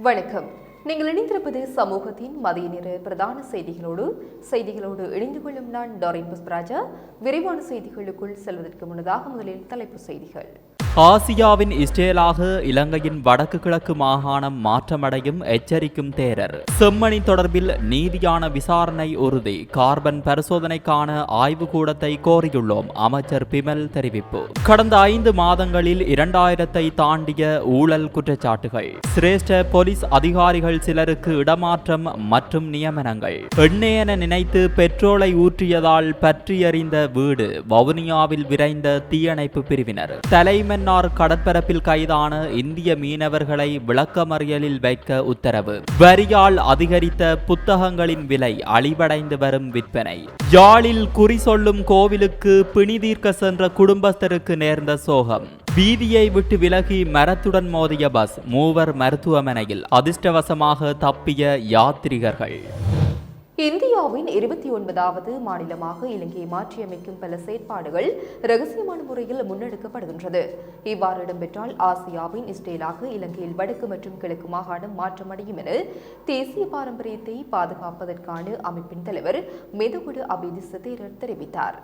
வணக்கம். நீங்கள் இணைந்திருப்பது சமூகத்தின் மதிய நேர பிரதான செய்திகளோடு இணைந்து கொள்ளும் நான் டாரின் புஷ்பராஜா. விரைவான செய்திகளுக்குள் செல்வதற்கு முன்னதாக முதலில் தலைப்புச் செய்திகள். ஆசியாவின் இஸ்ரேலாக இலங்கையின் வடக்கு கிழக்கு மாகாணம் மாற்றமடையும் எச்சரிக்கும் தேரர். செம்மணி தொடர்பில் நீதியான விசாரணை உறுதி. கார்பன் பரிசோதனைக்கான ஆய்வுக்கூடத்தை கோரியுள்ளோம். அமைச்சர் பிமல் தெரிவிப்பு. கடந்த 5 மாதங்களில் 2000 தாண்டிய ஊழல் குற்றச்சாட்டுகள். சிரேஷ்ட போலீஸ் அதிகாரிகள் சிலருக்கு இடமாற்றம் மற்றும் நியமனங்கள். எண்ணெயென நினைத்து பெட்ரோலை ஊற்றியதால் பற்றி எறிந்த வீடு. வவுனியாவில் விரைந்த தீயணைப்பு பிரிவினர். தலைமன்னார் கடற்பரப்பில் கைதான இந்திய மீனவர்களை விளக்கமறியலில் வைக்க உத்தரவு. வரியால் அதிகரித்த புத்தகங்களின் விலை. அழிவடைந்து வரும் விற்பனை. யாழில் குறி சொல்லும் கோவிலுக்கு பிணி தீர்க்க சென்ற குடும்பஸ்தருக்கு நேர்ந்த சோகம். வீதியை விட்டு விலகி மரத்துடன் மோதிய பஸ். 3 மருத்துவமனையில். அதிர்ஷ்டவசமாக தப்பிய யாத்ரிகர்கள். இந்தியாவின் 29வது மாநிலமாக இலங்கையை மாற்றியமைக்கும் பல செயற்பாடுகள் இரகசியமான முறையில் முன்னெடுக்கப்படுகின்றது. இவ்வாறு இடம்பெற்றால் ஆசியாவின் இஸ்ரேலாக இலங்கையில் வடக்கு மற்றும் கிழக்கு மாகாணம் மாற்றமடையும் என தேசிய பாரம்பரியத்தை பாதுகாப்பதற்கான அமைப்பின் தலைவர் மெதுகுடு அபிதிச தேரர் தெரிவித்தார்.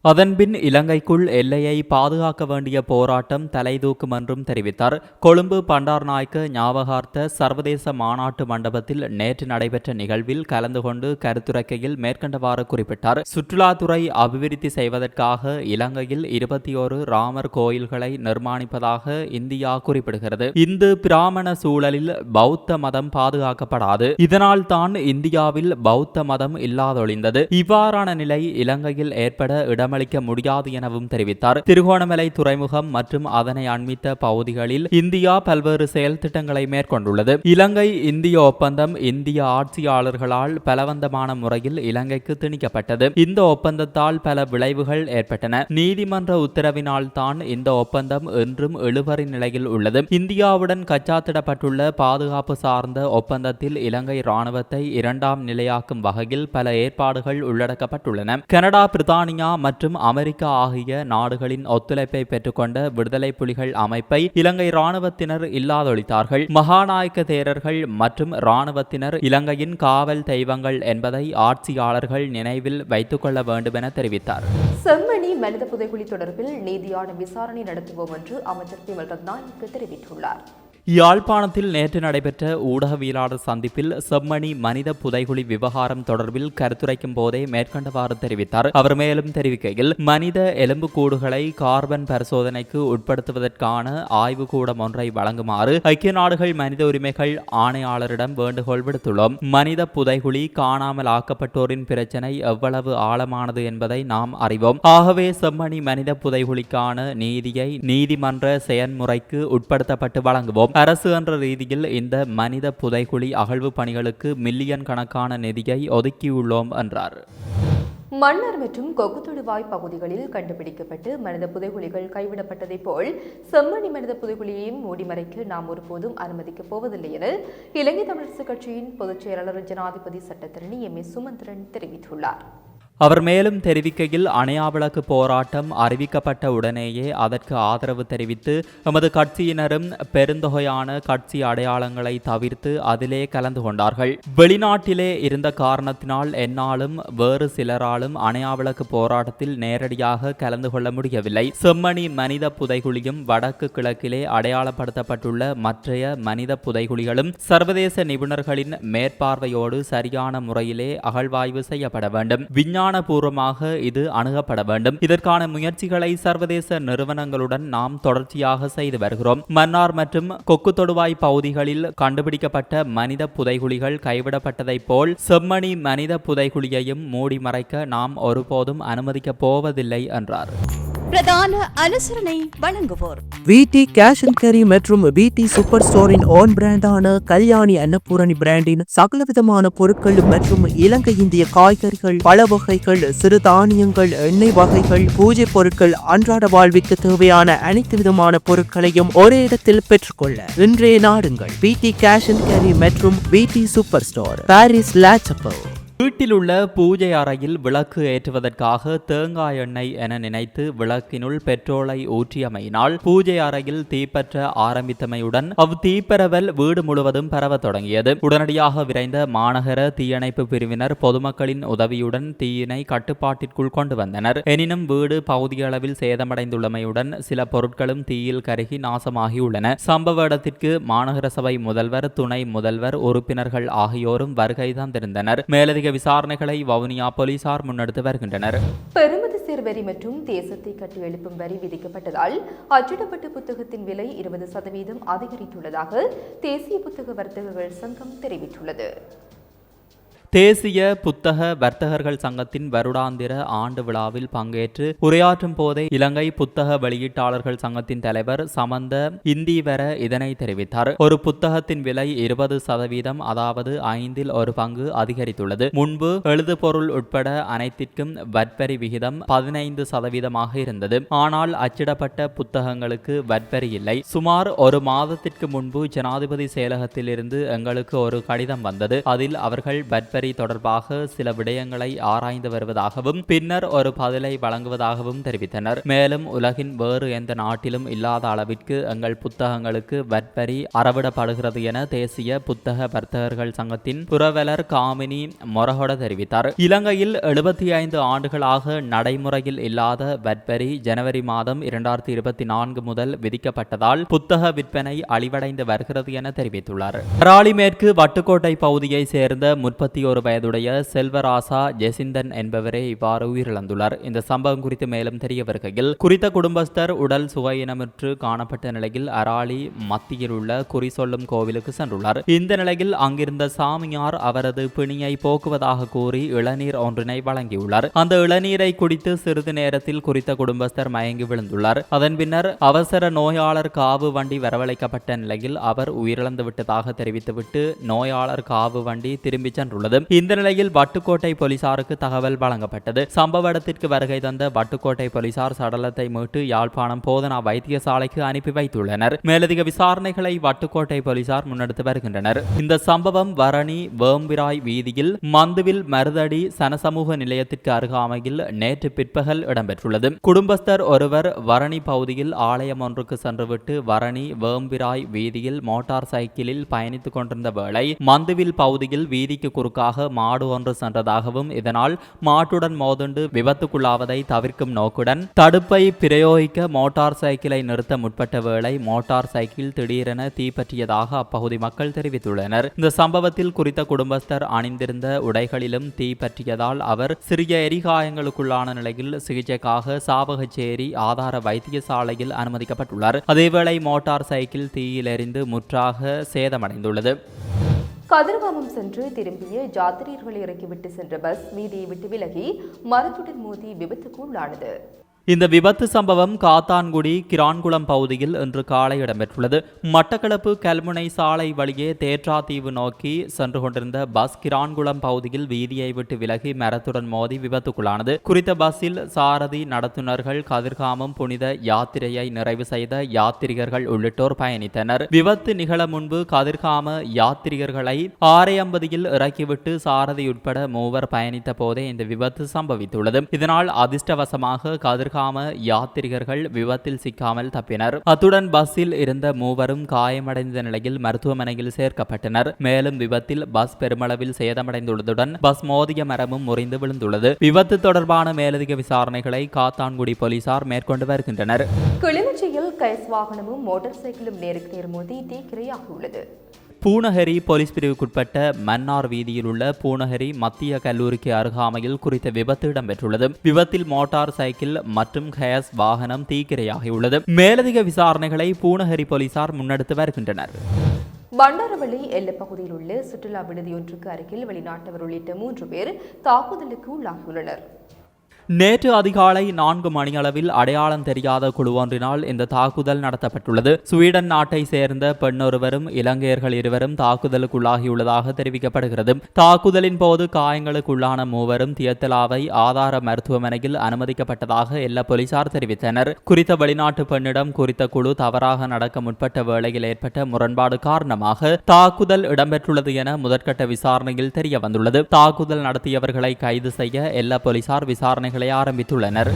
அதன்பின் இலங்கைக்குள் எல்லையை பாதுகாக்க வேண்டிய போராட்டம் தலைதூக்கும் என்றும் தெரிவித்தார். கொழும்பு பண்டார்நாயக்க ஞாபகார்த்த சர்வதேச மாநாட்டு மண்டபத்தில் நேற்று நடைபெற்ற நிகழ்வில் கலந்து கொண்டு கருத்துரைக்கையில் மேற்கண்டவாறு குறிப்பிட்டார். சுற்றுலாத்துறை அபிவிருத்தி செய்வதற்காக இலங்கையில் 21 ராமர் கோயில்களை நிர்மாணிப்பதாக இந்தியா குறிப்பிடுகிறது. இந்து பிராமண சூழலில் பௌத்த மதம் பாதுகாக்கப்படாது. இதனால் தான் இந்தியாவில் பௌத்த மதம் இல்லாதொழிந்தது. இவ்வாறான நிலை இலங்கையில் ஏற்பட அளிக்க முடியாது எனவும் தெரிவித்தார். திருகோணமலை துறைமுகம் மற்றும் அதனை அண்மித்த பகுதிகளில் இந்தியா பல்வேறு செயல் திட்டங்களை மேற்கொண்டுள்ளது. இலங்கை இந்திய ஒப்பந்தம் இந்திய ஆட்சியாளர்களால் பலவந்தமான முறையில் இலங்கைக்கு திணிக்கப்பட்டது. இந்த ஒப்பந்தத்தால் பல விளைவுகள் ஏற்பட்டன. நீதிமன்ற உத்தரவினால் தான் இந்த ஒப்பந்தம் என்றும் இழுபறி நிலையில் உள்ளது. இந்தியாவுடன் கச்சாத்திடப்பட்டுள்ள பாதுகாப்பு சார்ந்த ஒப்பந்தத்தில் இலங்கை ராணுவத்தை 2ஆம் நிலையாக்கும் வகையில் பல ஏற்பாடுகள் உள்ளடக்கப்பட்டுள்ளன. கனடா, பிரித்தானியா மற்றும் அமெரிக்கா ஆகிய நாடுகளின் ஒத்துழைப்பை பெற்றுக்கொண்ட விடுதலை புலிகள் அமைப்பை இலங்கை இராணுவத்தினர் இல்லாதொழித்தார்கள். மகாநாயக்க தேரர்கள் மற்றும் இராணுவத்தினர் இலங்கையின் காவல் தெய்வங்கள் என்பதை ஆட்சியாளர்கள் நினைவில் வைத்துக் கொள்ள வேண்டும் என தெரிவித்தார். செம்மணி மனித புதைகுழி தொடர்பில் நீதியான விசாரணை நடத்துவோம் என்று அமைச்சர் பிமல் ரத்நாயக்க தெரிவித்துள்ளார். யாழ்ப்பாணத்தில் நேற்று நடைபெற்ற ஊடகவியலாளர் சந்திப்பில் செம்மணி மனித புதைகுழி விவகாரம் தொடர்பில் கருத்துரைக்கும் போதே மேற்கண்டவாறு தெரிவித்தார். அவர் மேலும் தெரிவிக்கையில், மனித எலும்புக்கூடுகளை கார்பன் பரிசோதனைக்கு உட்படுத்துவதற்கான ஆய்வுக்கூடம் ஒன்றை வழங்குமாறு ஐக்கிய நாடுகள் மனித உரிமைகள் ஆணையாளரிடம் வேண்டுகோள் விடுத்துள்ளோம். மனித புதைகுழி காணாமல் ஆக்கப்பட்டோரின் பிரச்சினை எவ்வளவு ஆழமானது என்பதை நாம் அறிவோம். ஆகவே செம்மணி மனித புதைகுழிக்கான நீதியை நீதிமன்ற செயன்முறைக்கு உட்படுத்தப்பட்டு வழங்குவோம். அரசு என்ற ரீதியில் இந்த மனித புதைகுழி அகழ்வு பணிகளுக்கு மில்லியன் கணக்கான நிதியை ஒதுக்கியுள்ளோம் என்றார். மன்னார் மற்றும் கொக்குத்தொடுவாய் பகுதிகளில் கண்டுபிடிக்கப்பட்டு மனித புதைகுழிகள் கைவிடப்பட்டதை போல் செம்மணி மனித புதைகுழியையும் மூடிமறைக்க நாம் ஒருபோதும் அனுமதிக்கப் போவதில்லை என இலங்கை தமிழரசுக் கட்சியின் பொதுச் செயலாளர் ஜனாதிபதி சட்டத்தரணி எம். சுமந்திரன் தெரிவித்துள்ளார். அவர் மேலும் தெரிவிக்கையில், அணையாவிளக்கு போராட்டம் அறிவிக்கப்பட்ட உடனேயே அதற்கு ஆதரவு தெரிவித்து எமது கட்சியினரும் பெருந்தொகையான கட்சி அடையாளங்களை தவிர்த்து அதிலே கலந்து கொண்டார்கள். வெளிநாட்டிலே இருந்த காரணத்தினால் என்னாலும் வேறு சிலராலும் அணையாவிளக்கு போராட்டத்தில் நேரடியாக கலந்து கொள்ள முடியவில்லை. செம்மணி மனித புதைகுழியும் வடக்கு கிழக்கிலே அடையாளப்படுத்தப்பட்டுள்ள மற்றைய மனித புதைகுழிகளும் சர்வதேச நிபுணர்களின் மேற்பார்வையோடு சரியான முறையிலே அகழ்வாய்வு செய்யப்பட வேண்டும். பூர்வமாக இது அணுகப்பட வேண்டும். இதற்கான முயற்சிகளை சர்வதேச நிறுவனங்களுடன் நாம் தொடர்ச்சியாக செய்து வருகிறோம். மன்னார் மற்றும் கொக்குத்தொடுவாய் பகுதிகளில் கண்டுபிடிக்கப்பட்ட மனித புதைகுழிகள் கைவிடப்பட்டதைப் போல் செம்மணி மனித புதைகுழியையும் மூடி மறைக்க நாம் ஒருபோதும் அனுமதிக்கப் போவதில்லை என்றார். பிரதான அனுசரணை வழங்குவோர் விடி கேஷ் அண்ட் கேரி மற்றும் விடி சூப்பர் ஸ்டோரின் ஓன் பிராண்டான கல்யாணி அன்னபூரணி பிராண்டின் சகலவிதமான பொருட்கள் மற்றும் இலங்கை இந்திய காய்கறிகள், பழ வகைகள், சிறு தானியங்கள், எண்ணெய் வகைகள், பூஜை பொருட்கள், அன்றாட வாழ்விற்கு தேவையான அனைத்து விதமான பொருட்களையும் ஒரே இடத்தில் பெற்றுக்கொள்ள இன்றைய நாடுங்கள். விடி கேஷ் அண்ட் கேரி மற்றும் விடி சூப்பர் ஸ்டோர், பாரிஸ் லாச்சப்பல். வீட்டிலுள்ள பூஜை அறையில் விளக்கு ஏற்றுவதற்காக தேங்காய் எண்ணெய் என நினைத்து விளக்கினுள் பெட்ரோலை ஊற்றியமையினால் பூஜை அறையில் தீப்பற்ற ஆரம்பித்தமையுடன் தீப்பரவல் வீடு முழுவதும் பரவ தொடங்கியது. உடனடியாக விரைந்த மாநகர தீயணைப்பு பிரிவினர் பொதுமக்களின் உதவியுடன் தீயினை கட்டுப்பாட்டிற்குள் கொண்டு வந்தனர். எனினும் வீடு பகுதியளவில் சேதமடைந்துள்ளமையுடன் சில பொருட்களும் தீயில் கருகி நாசமாகியுள்ளன. சம்பவ இடத்திற்கு மாநகர சபை முதல்வர், துணை முதல்வர், உறுப்பினர்கள் ஆகியோரும் வருகை தந்திருந்தனர். மேலதிக விசாரணைகளை வவுனியா போலீசார் முன்னெடுத்து வருகின்றனர். பெறுமதி சேர் வரி மற்றும் தேசத்தை கட்டி எழுப்பும் வரி விதிக்கப்பட்டதால் அச்சிடப்பட்ட புத்தகத்தின் விலை 20% அதிகரித்துள்ளதாக தேசிய புத்தக வர்த்தகர்கள் சங்கம் தெரிவித்துள்ளது. தேசிய புத்தக வர்த்தகர்கள் சங்கத்தின் வருடாந்திர ஆண்டு விழாவில் பங்கேற்று உரையாற்றும் போதே இலங்கை புத்தக வெளியீட்டாளர்கள் சங்கத்தின் தலைவர் சமந்த இந்தீவர இதனை தெரிவித்தார். ஒரு புத்தகத்தின் விலை 20%, அதாவது 5 1 பங்கு அதிகரித்துள்ளது. முன்பு எழுதுபொருள் உட்பட அனைத்திற்கும் வட்வரி விகிதம் 15% இருந்தது. ஆனால் அச்சிடப்பட்ட புத்தகங்களுக்கு வட்வரி இல்லை. சுமார் ஒரு மாதத்திற்கு முன்பு ஜனாதிபதி செயலகத்திலிருந்து எங்களுக்கு ஒரு கடிதம் வந்தது. அதில் அவர்கள் வட்வரி தொடர்பாக சில விடயங்களை ஆராய்ந்து வருவதாகவும் பின்னர் ஒரு பதிலை வழங்குவதாகவும் தெரிவித்தனர். மேலும் உலகின் வேறு எந்த நாட்டிலும் இல்லாத அளவிற்கு எங்கள் புத்தகங்களுக்கு வட்வரி அறவிடப்படுகிறது என தேசிய புத்தக வர்த்தகர்கள் சங்கத்தின் புரவலர் காமினி மொரஹொட தெரிவித்தார். இலங்கையில் 75 ஆண்டுகளாக நடைமுறையில் இல்லாத வட்வரி ஜனவரி மாதம் 2024 முதல் விதிக்கப்பட்டதால் புத்தக விற்பனை அழிவடைந்து வருகிறது என தெரிவித்துள்ளார். கராலி மேற்கு வட்டுக்கோட்டை பகுதியை சேர்ந்த 31 வயதுடைய செல்வராசா ஜெசிந்தன் என்பவரே இவ்வாறு உயிரிழந்துள்ளார். இந்த சம்பவம் குறித்து மேலும் தெரிய வருகையில், குறித்த குடும்பஸ்தர் உடல் சுவையினமுற்று காணப்பட்ட நிலையில் அராலி மத்தியில் உள்ள குறி சொல்லும் கோவிலுக்கு சென்றுள்ளார். இந்த நிலையில் அங்கிருந்த சாமியார் அவரது பிணியை போக்குவதாக கூறி இளநீர் ஒன்றினை வழங்கியுள்ளார். அந்த இளநீரை குடித்து சிறிது நேரத்தில் குறித்த குடும்பஸ்தர் மயங்கி விழுந்துள்ளார். அதன் பின்னர் அவசர நோயாளர் காவு வண்டி வரவழைக்கப்பட்ட நிலையில் அவர் உயிரிழந்து விட்டதாக தெரிவித்துவிட்டு நோயாளர் காவு வண்டி திரும்பி சென்றுள்ளது. இந்த நிலையில் வட்டுக்கோட்டை போலீசாருக்கு தகவல் வழங்கப்பட்டது. சம்பவ இடத்திற்கு வருகை தந்த வட்டுக்கோட்டை போலீசார் சடலத்தை மீட்டு யாழ்ப்பாணம் போதனா வைத்தியசாலைக்கு அனுப்பி வைத்துள்ளனர். மேலதிக விசாரணைகளை வட்டுக்கோட்டை போலீசார் முன்னெடுத்து வருகின்றனர். இந்த சம்பவம் வரணி வேம்பிராய் வீதியில் மந்துவில் மருதடி சனசமூக நிலையத்திற்கு அருகாமையில் நேற்று பிற்பகல் இடம்பெற்றுள்ளது. குடும்பஸ்தர் ஒருவர் வரணி பகுதியில் ஆலயம் ஒன்றுக்கு சென்றுவிட்டு வரணி வேம்பிராய் வீதியில் மோட்டார் சைக்கிளில் பயணித்துக் கொண்டிருந்த வேளை மந்துவில் பகுதியில் வீதிக்கு குறுக்காக மாடு ஒன்று சென்றதாகவும் இதனால் மாட்டுடன் மோதுண்டு விபத்துக்குள்ளாவதை தவிர்க்கும் நோக்குடன் தடுப்பை பிரயோகிக்க மோட்டார் சைக்கிளை நிறுத்த முற்பட்ட வேளை மோட்டார் சைக்கிள் திடீரென தீப்பற்றியதாக அப்பகுதி மக்கள் தெரிவித்துள்ளனர். இந்த சம்பவத்தில் குறித்த குடும்பஸ்தர் அணிந்திருந்த உடைகளிலும் தீப்பற்றியதால் அவர் சிறிய எரிகாயங்களுக்குள்ளான நிலையில் சிகிச்சைக்காக சாவகச்சேரி ஆதார வைத்தியசாலையில் அனுமதிக்கப்பட்டுள்ளார். அதேவேளை மோட்டார் சைக்கிள் தீயில் எரிந்து முற்றாக சேதமடைந்துள்ளது. கதிர்காமம் சென்று திரும்பிய யாத்திரியர்களை இறக்கிவிட்டு சென்ற பஸ் வீதியை விட்டு விலகி மரத்துடன் மோதி விபத்துக்கு உள்ளானது. இந்த விபத்து சம்பவம் காத்தான்குடி கிரான்குளம் பகுதியில் இன்று காலை இடம்பெற்றுள்ளது. மட்டக்களப்பு கல்முனை சாலை வழியே தேற்றாத்தீவு நோக்கி சென்று கொண்டிருந்த பஸ் கிரான்குளம் பகுதியில் வீதியை விட்டு விலகி மரத்துடன் மோதி விபத்துக்குள்ளானது. குறித்த பஸ்ஸில் சாரதி, நடத்துனர்கள், கதிர்காமம் புனித யாத்திரையை நிறைவு செய்த யாத்திரிகர்கள் உள்ளிட்டோர் பயணித்தனர். விபத்து நிகழ முன்பு கதிர்காம யாத்திரிகர்களை 6:50 இறக்கிவிட்டு சாரதி உட்பட 3 பயணித்த போதே இந்த விபத்து சம்பவித்துள்ளது. இதனால் அதிர்ஷ்டவசமாக கதிர்காம யாத்திரிகர்கள் விபத்தில் சிக்காமல் தப்பினர். அத்துடன் பஸ்ஸில் இருந்த 3 காயமடைந்த நிலையில் மருத்துவமனையில் சேர்க்கப்பட்டனர். மேலும் விபத்தில் பஸ் பெருமளவில் சேதமடைந்துள்ளதுடன் பஸ் மோதிய மரமும் முறிந்து விழுந்துள்ளது. விபத்து தொடர்பான மேலதிக விசாரணைகளை காத்தான்குடி போலீசார் மேற்கொண்டு வருகின்றனர். கிளிநொச்சியில் கைஸ் வாகனமும் மோட்டார் சைக்கிளும் நேருக்கு நேர் மோதி தீக்கிரையாகியுள்ளது. பூநகரி போலீஸ் பிரிவுக்குட்பட்ட மன்னார் வீதியில் உள்ள பூநகரி மத்திய கல்லூரிக்கு அருகாமையில் குறித்த விபத்து இடம்பெற்றுள்ளது. விபத்தில் மோட்டார் சைக்கிள் மற்றும் கேஸ் வாகனம் தீக்கிரையாகியுள்ளது. மேலதிக விசாரணைகளை பூநகரி போலீசார் முன்னெடுத்து வருகின்றனர். பண்டாரவளி எல்லைப்பகுதியில் உள்ள சுற்றுலா விடுதியொன்றுக்கு அருகில் வெளிநாட்டவர் உள்ளிட்ட 3 பேர் தாக்குதலுக்கு உள்ளாகியுள்ளனர். நேற்று அதிகாலை 4 மணியளவில் அடையாளம் தெரியாத குழு ஒன்றினால் இந்த தாக்குதல் நடத்தப்பட்டுள்ளது. ஸ்வீடன் நாட்டை சேர்ந்த பெண்ணொருவரும் இலங்கையர்கள் இருவரும் தாக்குதலுக்குள்ளாகியுள்ளதாக தெரிவிக்கப்படுகிறது. தாக்குதலின் போது காயங்களுக்குள்ளான மூவரும் தியத்தலாவை ஆதார மருத்துவமனையில் அனுமதிக்கப்பட்டதாக எல்லா போலீசார் தெரிவித்தனர். குறித்த வெளிநாட்டு பெண்ணிடம் குறித்த குழு தவறாக நடக்க முற்பட்ட வேளையில் ஏற்பட்ட முரண்பாடு காரணமாக தாக்குதல் இடம்பெற்றுள்ளது என முதற்கட்ட விசாரணையில் தெரிய வந்துள்ளது. தாக்குதல் நடத்தியவர்களை கைது செய்ய எல்லா போலீசார் விசாரணைகளை ஆரம்பித்துள்ளனர்.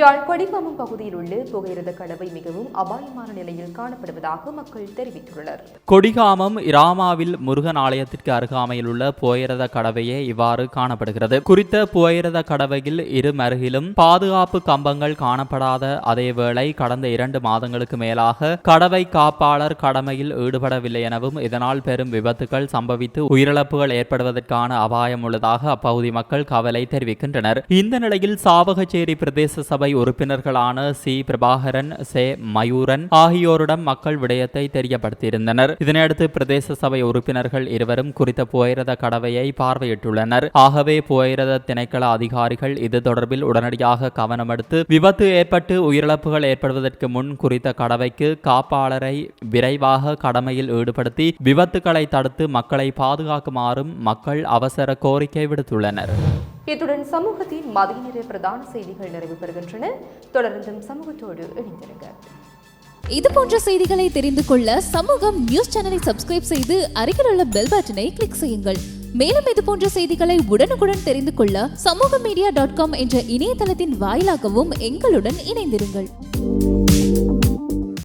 யாழ் கொடிகாமம் பகுதியில் உள்ள புகையிரத கடவை மிகவும் அபாயமான நிலையில் காணப்படுவதாக மக்கள் தெரிவித்துள்ளனர். கொடிகாமம் இராமாவில் முருகன் ஆலயத்திற்கு அருகாமையில் உள்ள புகையிரத கடவையே இவ்வாறு காணப்படுகிறது. குறித்த புகையிரத கடவையில் இரு மருகிலும் பாதுகாப்பு கம்பங்கள் காணப்படாத அதேவேளை கடந்த 2 மாதங்களுக்கு மேலாக கடவை காப்பாளர் கடமையில் ஈடுபடவில்லை எனவும் இதனால் பெரும் விபத்துகள் சம்பவித்து உயிரிழப்புகள் ஏற்படுவதற்கான அபாயம் உள்ளதாக அப்பகுதி மக்கள் கவலை தெரிவிக்கின்றனர். இந்த நிலையில் சாவகச்சேரி பிரதேச சபை உறுப்பினர்களான சி பிரபாகரன், சே மயூரன் ஆகியோரிடம் மக்கள் விடயத்தை தெரியப்படுத்தியிருந்தனர். இதனையடுத்து பிரதேச சபை உறுப்பினர்கள் இருவரும் குறித்த புகையிரத கடவையை பார்வையிட்டுள்ளனர். ஆகவே புகையிரத திணைக்கள அதிகாரிகள் இது தொடர்பில் உடனடியாக கவனம் எடுத்து விபத்து ஏற்பட்டு உயிரிழப்புகள் ஏற்படுவதற்கு முன் குறித்த கடவைக்கு காப்பாளரை விரைவாக கடமையில் ஈடுபடுத்தி விபத்துக்களை தடுத்து மக்களை பாதுகாக்குமாறும் மக்கள் அவசர கோரிக்கை விடுத்துள்ளனர். இத்துடன் சமூகத்தின் மதிய நேர பிரதான செய்திகள் நிறைவு பெறுகின்றன. தொடர்ந்தும் சமூகத்தோடு இணைந்திருங்க. இது போன்ற செய்திகளை தெரிந்து கொள்ள சமூகம் நியூஸ் சேனலை சப்ஸ்கிரைப் செய்து அருகில் உள்ள பெல் பட்டனை கிளிக் செய்யுங்கள். மேலும் இது போன்ற செய்திகளை உடனுக்குடன் தெரிந்து கொள்ள சமூகமீடியா.com என்ற இணையதளத்தின் வாயிலாகவும் எங்களுடன் இணைந்திருங்கள்.